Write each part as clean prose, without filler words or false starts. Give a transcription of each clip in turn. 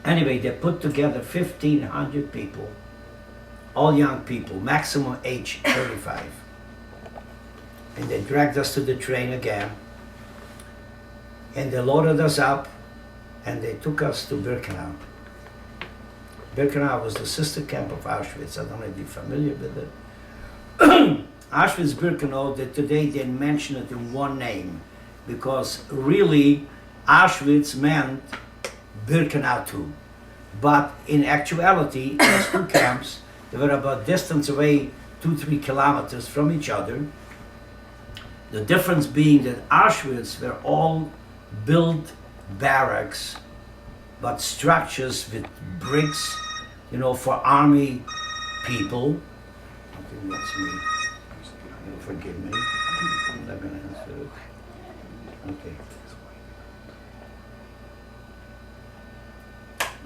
Anyway, they put together 1,500 people, all young people, maximum age 35. And they dragged us to the train again, and they loaded us up, and they took us to Birkenau. Birkenau was the sister camp of Auschwitz. I don't know if you're familiar with it. Auschwitz-Birkenau, today they mention it in one name, because really Auschwitz meant Birkenau too. But in actuality, those two camps, they were about distance away 2-3 kilometers from each other. The difference being that Auschwitz were all built barracks, but structures with bricks, you know, for army people. I think that's me. You'll forgive me. I'm not gonna answer it. Okay.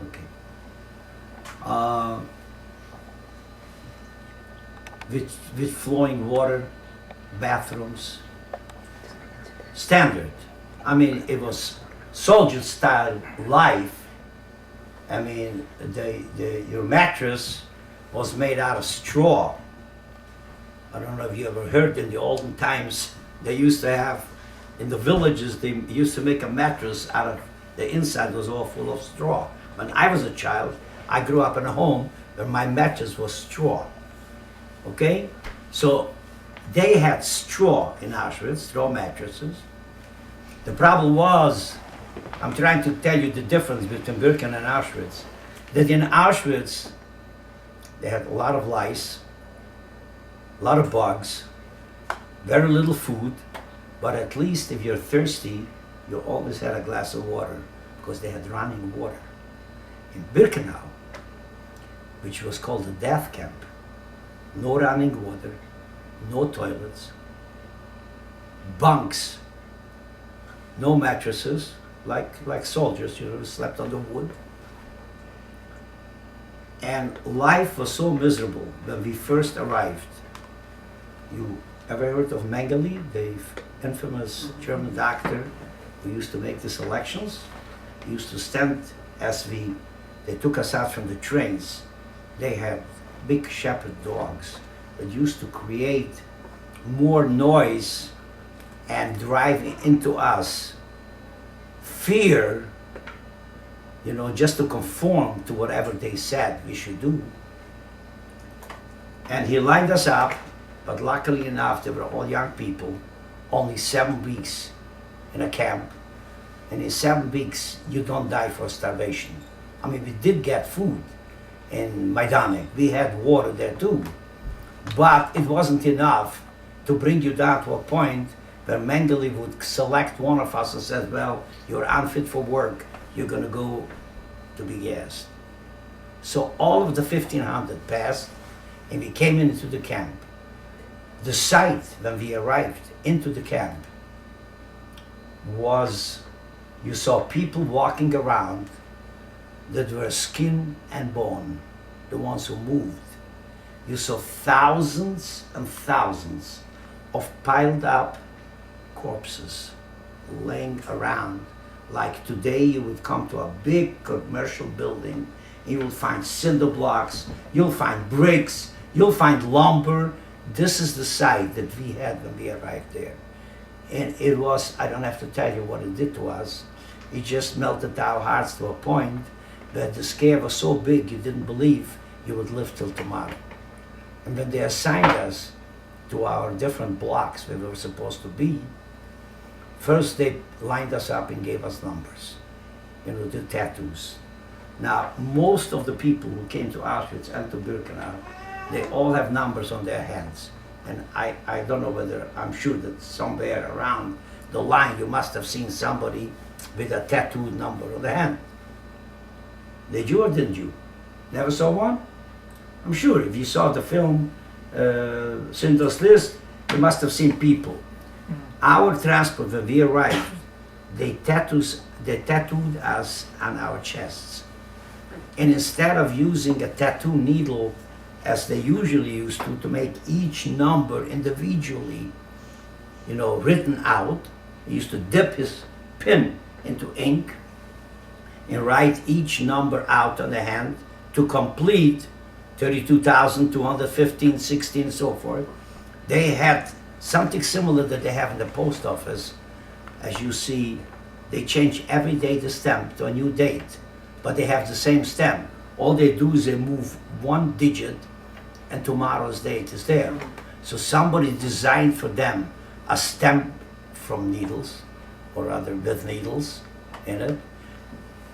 Okay. With flowing water, bathrooms, standard. I mean, it was soldier style life. I mean, your mattress was made out of straw. I don't know if you ever heard, in the olden times, they used to have, in the villages, they used to make a mattress out of, the inside was all full of straw. When I was a child, I grew up in a home where my mattress was straw. Okay? So they had straw in Auschwitz, straw mattresses. The problem was, I'm trying to tell you the difference between Birkenau and Auschwitz, that in Auschwitz, they had a lot of lice, a lot of bugs, very little food, but at least if you're thirsty, you always had a glass of water, because they had running water. In Birkenau, which was called the death camp, no running water, no toilets, bunks, no mattresses, like soldiers, you know, slept on the wood. And life was so miserable when we first arrived. You ever heard of Mengele, the infamous German doctor who used to make the selections? He used to stand as they took us out from the trains. They had big shepherd dogs that used to create more noise and drive into us fear, you know, just to conform to whatever they said we should do. And he lined us up, but luckily enough, they were all young people, only 7 weeks in a camp. And in 7 weeks, you don't die for starvation. I mean, we did get food in Majdanek. We had water there too. But it wasn't enough to bring you down to a point where Mengele would select one of us and said, well, you're unfit for work, you're gonna go to be gassed. So all of the 1,500 passed, and we came into the camp. The sight when we arrived into the camp was, you saw people walking around that were skin and bone, the ones who moved. You saw thousands and thousands of piled up corpses laying around. Like today you would come to a big commercial building, you will find cinder blocks, you'll find bricks, you'll find lumber. This is the sight that we had when we arrived there. And it was, I don't have to tell you what it did to us. It just melted our hearts to a point that the scare was so big you didn't believe you would live till tomorrow. And when they assigned us to our different blocks where we were supposed to be, first they lined us up and gave us numbers, you know, the tattoos. Now, most of the people who came to Auschwitz and to Birkenau, they all have numbers on their hands. And I don't know whether, I'm sure that somewhere around the line you must have seen somebody with a tattooed number on the hand. Did you or didn't you? Never saw one? I'm sure if you saw the film Schindler's List, you must have seen people. Our transport, when we arrived, they tattooed us on our chests. And instead of using a tattoo needle as they usually used to make each number individually, you know, written out, he used to dip his pen into ink and write each number out on the hand to complete 32,215, 16, and so forth. They had something similar that they have in the post office. As you see, they change every day the stamp to a new date, but they have the same stamp. All they do is they move one digit and tomorrow's date is there. So somebody designed for them a stamp from needles, or rather with needles in it.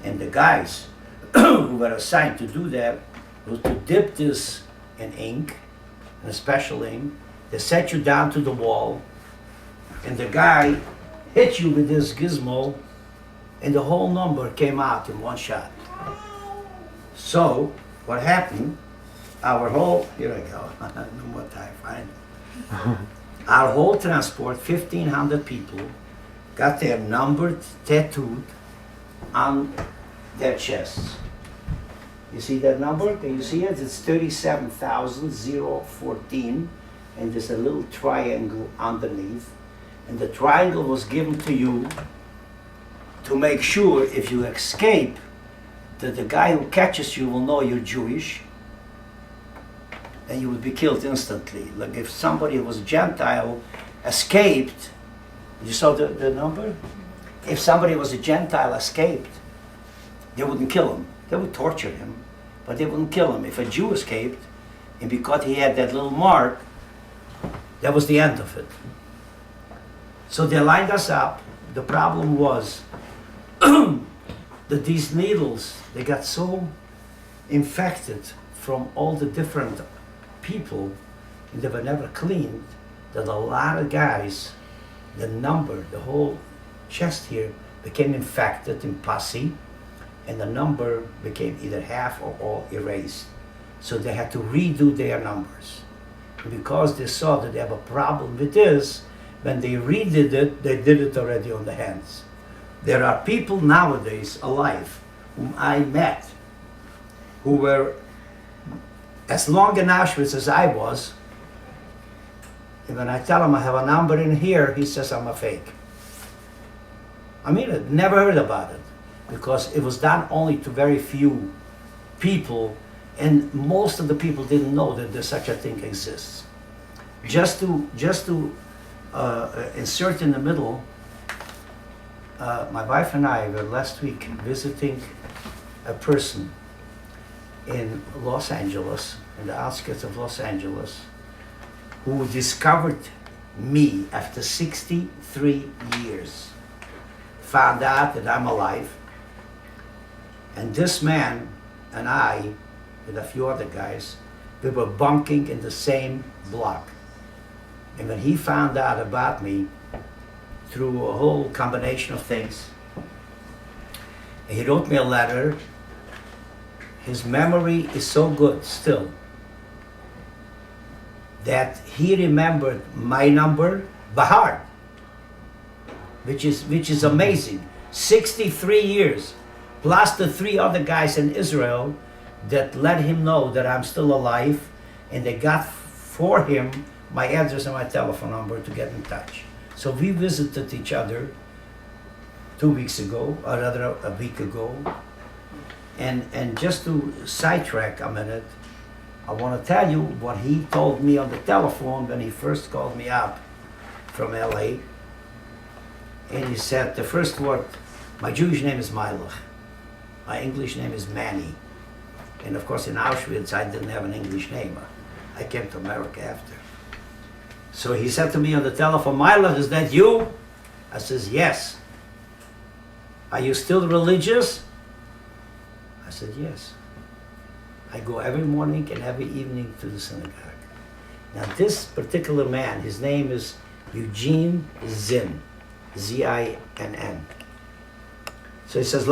And the guys who were assigned to do that was to dip this in ink, in a special ink. They set you down to the wall, and the guy hit you with this gizmo, and the whole number came out in one shot. So what happened, our whole, here I go, no more time, fine. Our whole transport, 1,500 people, got their number tattooed on their chests. You see that number? Can you see it? It's 37,014, and there's a little triangle underneath. And the triangle was given to you to make sure if you escape, that the guy who catches you will know you're Jewish, and you would be killed instantly. Like if somebody who was a Gentile escaped, you saw the number? If somebody was a Gentile escaped, they wouldn't kill him. They would torture him, but they wouldn't kill him. If a Jew escaped, and because he had that little mark, that was the end of it. So they lined us up. The problem was that these needles, they got so infected from all the different people, and they were never cleaned, that a lot of guys, the number, the whole chest here became infected in pussy, and the number became either half or all erased. So they had to redo their numbers. And because they saw that they have a problem with this, when they redid it, they did it already on the hands. There are people nowadays alive whom I met who were as long in Auschwitz as I was, and when I tell him I have a number in here, he says I'm a fake. I mean, I'd never heard about it, because it was done only to very few people, and most of the people didn't know that there's such a thing exists. Just to insert in the middle, my wife and I were last week visiting a person in Los Angeles, in the outskirts of Los Angeles, who discovered me after 63 years. Found out that I'm alive. And this man and I, with a few other guys, we were bunking in the same block. And when he found out about me, through a whole combination of things, he wrote me a letter. His memory is so good still that he remembered my number by heart, which is amazing. 63 years, plus the 3 other guys in Israel that let him know that I'm still alive, and they got for him my address and my telephone number to get in touch. So we visited each other 2 weeks ago, or rather a week ago. And just to sidetrack a minute, I want to tell you what he told me on the telephone when he first called me up from LA. And he said, the first word, my Jewish name is Melech. My English name is Manny. And of course in Auschwitz I didn't have an English name. I came to America after. So he said to me on the telephone, Melech, is that you? I says, yes. Are you still religious? I said, yes. I go every morning and every evening to the synagogue. Now this particular man, his name is Eugene Zinn, Z-I-N-N. So he says,